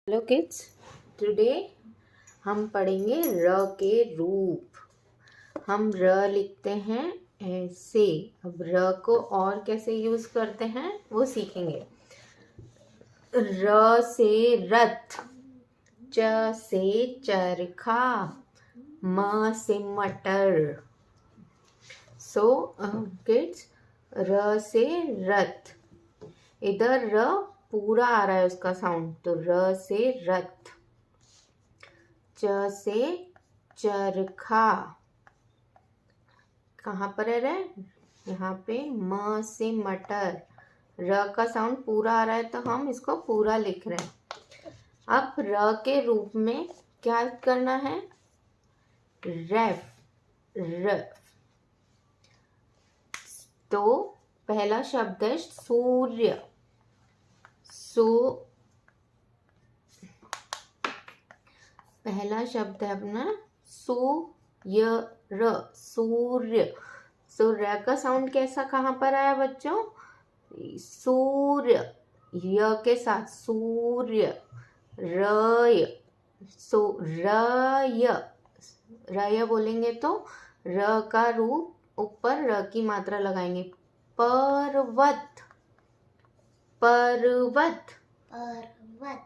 Hello kids, today हम पढ़ेंगे र के रूप। हम र लिखते हैं ऐसे। अब र को और कैसे यूज करते हैं वो सीखेंगे। र से रथ, च से चरखा, म से मटर। सो किड्स, र से रथ, इधर र पूरा आ रहा है उसका साउंड, तो र से रथ। च से चरखा, कहाँ पर है रे? यहाँ पे। म से मटर, र का साउंड पूरा आ रहा है तो हम इसको पूरा लिख रहे हैं। अब र के रूप में क्या करना है? रेफ, रफ। तो पहला शब्द है सूर्य। पहला शब्द है अपना सूर्य, सूर्य। र का साउंड कैसा कहाँ पर आया बच्चों? सूर्य, य के साथ सूर्य। रय, रय बोलेंगे तो र का रूप ऊपर र की मात्रा लगाएंगे। पर्वत, पर्वत, पर्वत।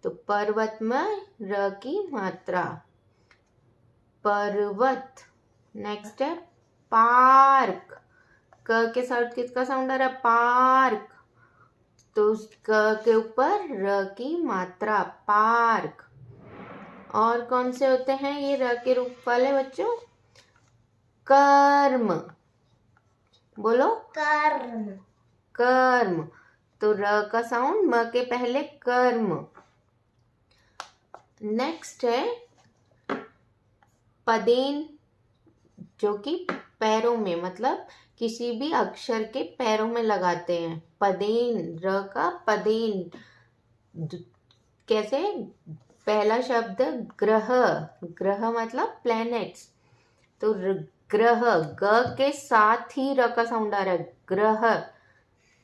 तो पर्वत में र की मात्रा, पर्वत। नेक्स्ट है पार्क। क के साथ किसका साउंड आ रहा है? पार्क। तो क के ऊपर र की मात्रा, पार्क। और कौन से होते हैं ये र के रूप वाले बच्चों? कर्म, बोलो। कर्म, कर्म। तो र का साउंड म के पहले, कर्म। नेक्स्ट है पदेन, जो कि पैरों में, मतलब किसी भी अक्षर के पैरों में लगाते हैं। पदेन, र का पदेन। कैसे? पहला शब्द ग्रह, ग्रह मतलब प्लैनेट्स। तो ग्रह, ग के साथ ही र का साउंड आ रहा है, ग्रह।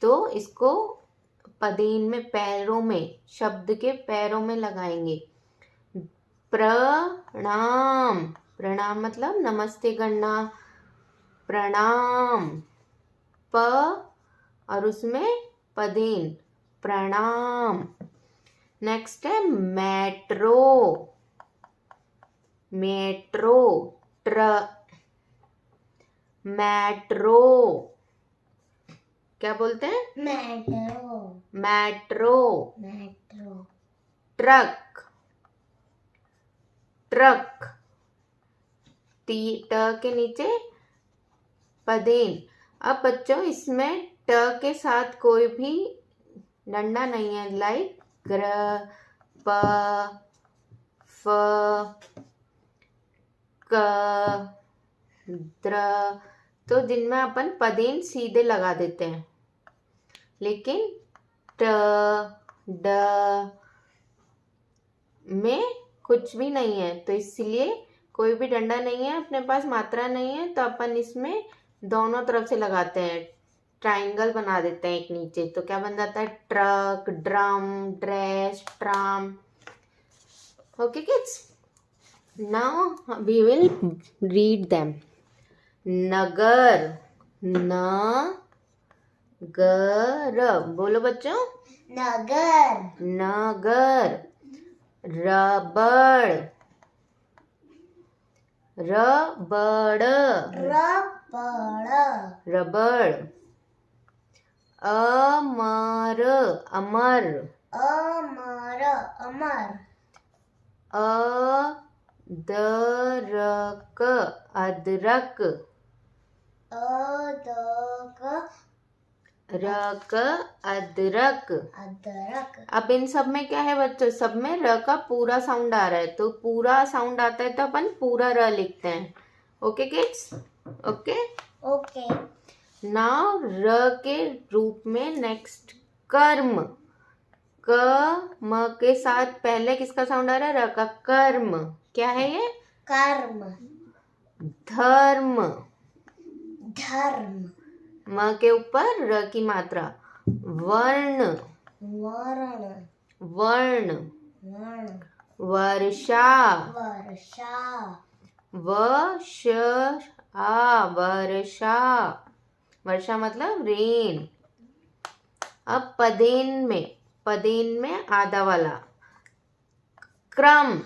तो इसको पदेन में, पैरों में, शब्द के पैरों में लगाएंगे। प्रणाम, प्रणाम मतलब नमस्ते करना, प्रणाम। प और उसमें पदेन, प्रणाम। नेक्स्ट है मेट्रो, मेट्रो, मेट्रो। क्या बोलते हैं? Metro, metro, metro. Truck, truck. ट के नीचे पदेन। अब बच्चों इसमें ट के साथ कोई भी डंडा नहीं है, लाइक ग्र, प, फ, क, द्र। तो जिनमें अपन पदेन सीधे लगा देते हैं, लेकिन ट, ड में कुछ भी नहीं है, तो इसलिए कोई भी डंडा नहीं है अपने पास, मात्रा नहीं है, तो अपन इसमें दोनों तरफ से लगाते हैं, ट्रायंगल बना देते हैं एक नीचे। तो क्या बन जाता है? Truck, drum, dress, tram. Okay kids, now we will read them. नगर, न गर, बोलो बच्चों। नगर, नगर। रबड़, रबड़, रबड़, रबड़। अमर, अमर, अमर, अमर। अदरक, अदरक, अदरक, रक, अदरक, अदरक। अब इन सब में क्या है बच्चों? सब में र का पूरा साउंड आ रहा है, तो पूरा साउंड आता है तो अपन पूरा र लिखते हैं। Okay kids? Okay, okay. Now र के रूप में नेक्स्ट कर्म। क, म के साथ पहले किसका साउंड आ रहा है? र का, कर्म। क्या है ये? कर्म। धर्म, धर्म। म के ऊपर र की मात्रा, वर्ण, वर्ण। वर्ण, वर्षा, वर्षा, वर्षा मतलब रेन। अब पदेन में आधा वाला क्रम।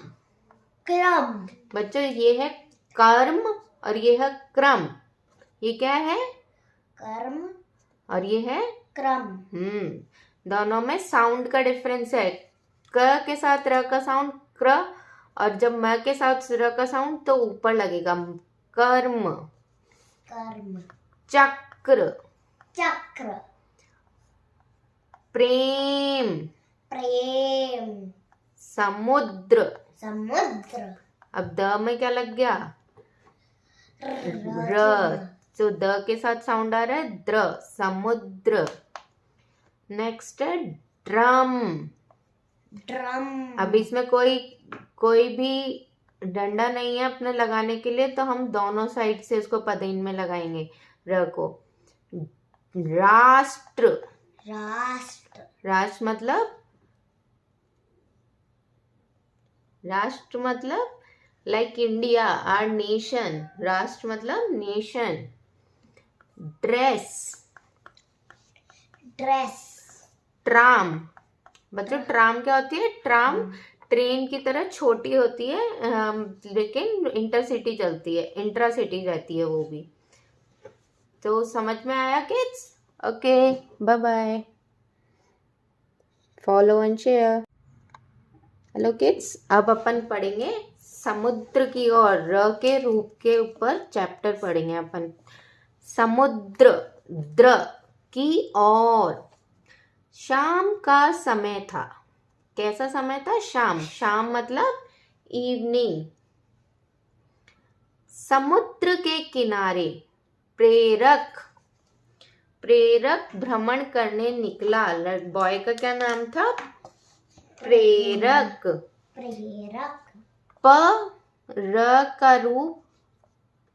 बच्चों ये है कर्म और ये है क्रम। ये क्या है? कर्म और ये है क्रम। दोनों में साउंड का डिफरेंस है। क के साथ र का साउंड क्र, और जब म के साथ र का साउंड तो ऊपर लगेगा कर्म। चक्र, प्रेम, समुद्र। अब द में क्या लग गया? र। तो द के साथ साउंड आ रहा है द्र, समुद्र। नेक्स्ट है ड्रम। अब इसमें कोई भी डंडा नहीं है अपने लगाने के लिए, तो हम दोनों साइड से इसको पदेन में लगाएंगे र को। राष्ट्र, राष्ट्र मतलब लाइक इंडिया, आर नेशन। राष्ट्र मतलब नेशन। Dress, tram. बच्चों ट्राम क्या होती है? ट्राम ट्रेन की तरह छोटी होती है, लेकिन इंटरसिटी चलती है, इंट्रासिटी रहती है वो भी। तो समझ में आया kids? Okay, bye bye, follow and share. Hello kids, अब अपन पढ़ेंगे समुद्र की ओर। र के रूप के ऊपर चैप्टर पढ़ेंगे अपन। समुद्र, द्र की ओर। शाम का समय था। कैसा समय था? शाम मतलब इवनिंग। समुद्र के किनारे प्रेरक भ्रमण करने निकला। बॉय का क्या नाम था? प्रेरक। प र का रूप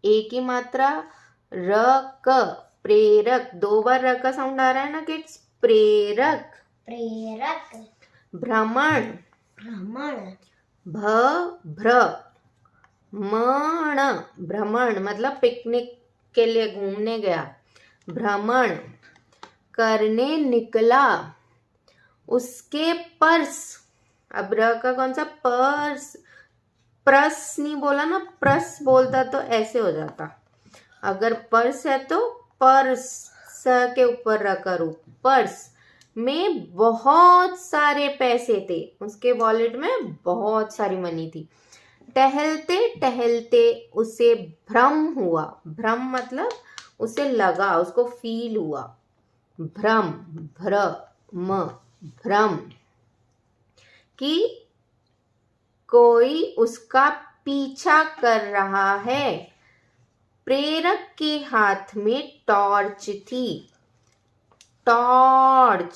एक ही मात्रा, र क, प्रेरक। 2 बार र का साउंड आ रहा है ना किड्स? प्रेरक। भ्रमण, भ्र मण, भ्रमण मतलब पिकनिक के लिए घूमने गया। भ्रमण करने निकला। उसके पर्स। अब र का कौन सा? पर्स। प्रस नहीं बोला ना, प्रस बोलता तो ऐसे हो जाता। अगर पर्स है तो पर्स, स के ऊपर र का रूप। पर्स में बहुत सारे पैसे थे। उसके वॉलेट में बहुत सारी मनी थी। टहलते टहलते उसे भ्रम हुआ। भ्रम मतलब उसे लगा, उसको फील हुआ। भ्रम, भ्रम कि कोई उसका पीछा कर रहा है। प्रेरक के हाथ में टॉर्च थी। टॉर्च,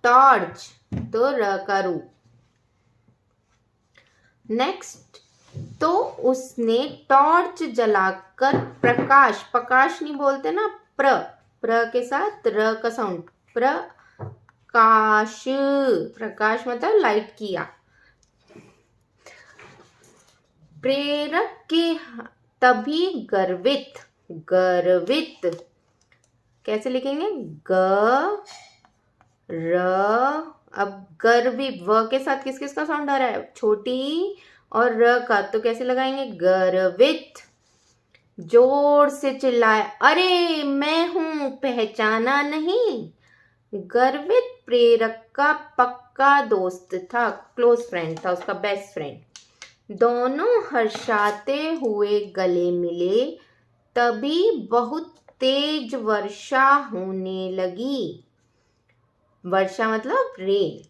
टॉर्च तो र का रूप। नेक्स्ट, तो उसने टॉर्च जलाकर प्रकाश नहीं बोलते ना, प्र के साथ र का साउंड, प्रकाश मतलब लाइट किया। प्रेरक के तभी गर्वित कैसे लिखेंगे? अब गर्वित, व के साथ किस का साउंड आ रहा है? छोटी और र का, तो कैसे लगाएंगे? गर्वित। जोर से चिल्लाया, अरे मैं हूं, पहचाना नहीं? गर्वित प्रेरक का पक्का दोस्त था, क्लोज फ्रेंड था, उसका बेस्ट फ्रेंड। दोनों हर्षाते हुए गले मिले। तभी बहुत तेज वर्षा होने लगी। वर्षा मतलब रेन।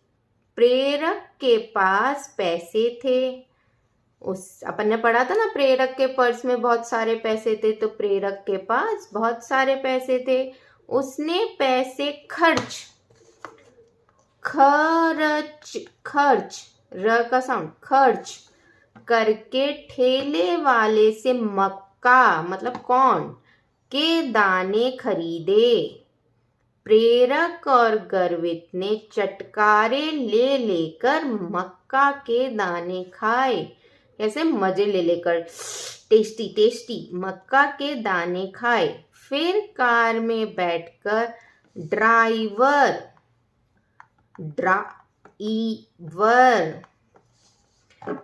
प्रेरक के पास पैसे थे। अपन ने पढ़ा था ना, प्रेरक के पर्स में बहुत सारे पैसे थे, तो प्रेरक के पास बहुत सारे पैसे थे। उसने पैसे खर्च र का साउंड, खर्च करके ठेले वाले से मक्का मतलब कॉर्न के दाने खरीदे। प्रेरक और गर्वित ने चटकारे ले लेकर मक्का के दाने खाए। ऐसे मजे ले लेकर टेस्टी टेस्टी मक्का के दाने खाए। फिर कार में बैठकर ड्राइवर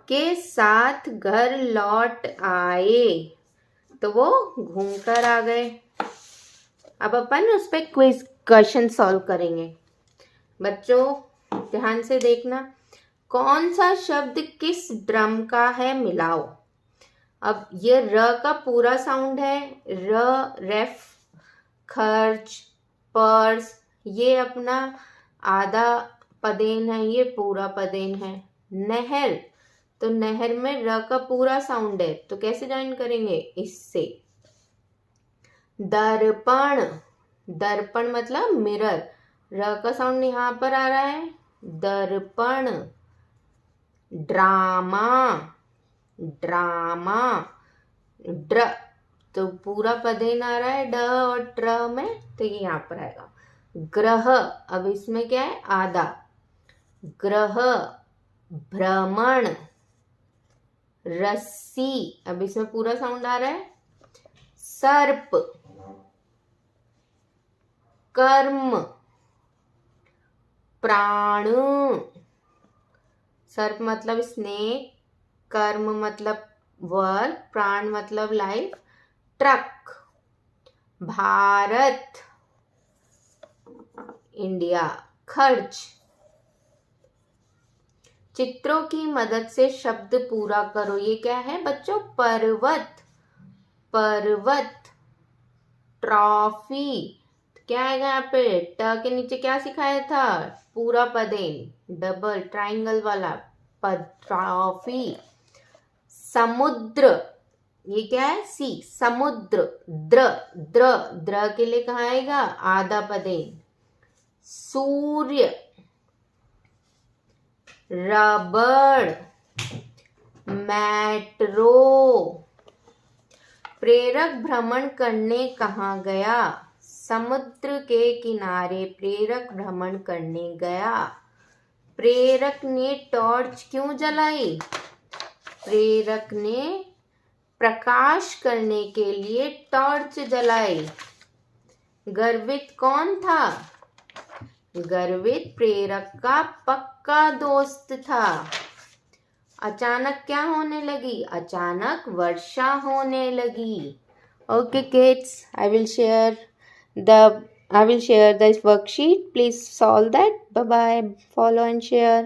के साथ घर लौट आए। तो वो घूमकर आ गए। अब अपन उस पर क्विज क्वेश्चन सॉल्व करेंगे। बच्चों ध्यान से देखना, कौन सा शब्द किस ड्रम का है मिलाओ। अब ये र का पूरा साउंड है, र, रेफ, खर्च, पर्स, ये अपना आधा पदेन है, ये पूरा पदेन है। नहर, तो नहर में र का पूरा साउंड है, तो कैसे ज्वाइन करेंगे, इससे। दर्पण, दर्पण मतलब मिरर, र का साउंड यहाँ पर आ रहा है, दर्पण। ड्रामा, ड्रामा, ड्र, तो पूरा पदेन आ रहा है ड और ट्र में, तो ये यहाँ पर आएगा। ग्रह, अब इसमें क्या है, आधा, ग्रह। भ्रमण, रस्सी, अब इसमें पूरा साउंड आ रहा है। सर्प, कर्म, प्राण, सर्प मतलब स्नेक, कर्म मतलब वर्क, प्राण मतलब लाइफ। Truck, Bharat, India. खर्च। चित्रों की मदद से शब्द पूरा करो। ये क्या है बच्चों, पर्वत, पर्वत। ट्रॉफी, क्या आएगा यहाँ पे, ट के नीचे क्या सिखाया था, पूरा पदेन, डबल ट्राइंगल वाला पद, ट्रॉफी। समुद्र, ये क्या है, सी, समुद्र। द्र, द्र, द्र के लिए कहाँ आएगा, आधा पदेन। सूर्य, रबड़। मेट्रो। प्रेरक भ्रमण करने कहाँ गया, समुद्र के किनारे प्रेरक भ्रमण करने गया। प्रेरक ने टॉर्च क्यों जलाई, प्रेरक ने प्रकाश करने के लिए टॉर्च जलाई। गर्वित कौन था, गर्वित प्रेरक का पक्का दोस्त था। अचानक क्या होने लगी, अचानक वर्षा होने लगी। Okay kids, I will share this worksheet. Please solve that. Bye bye. Follow and share.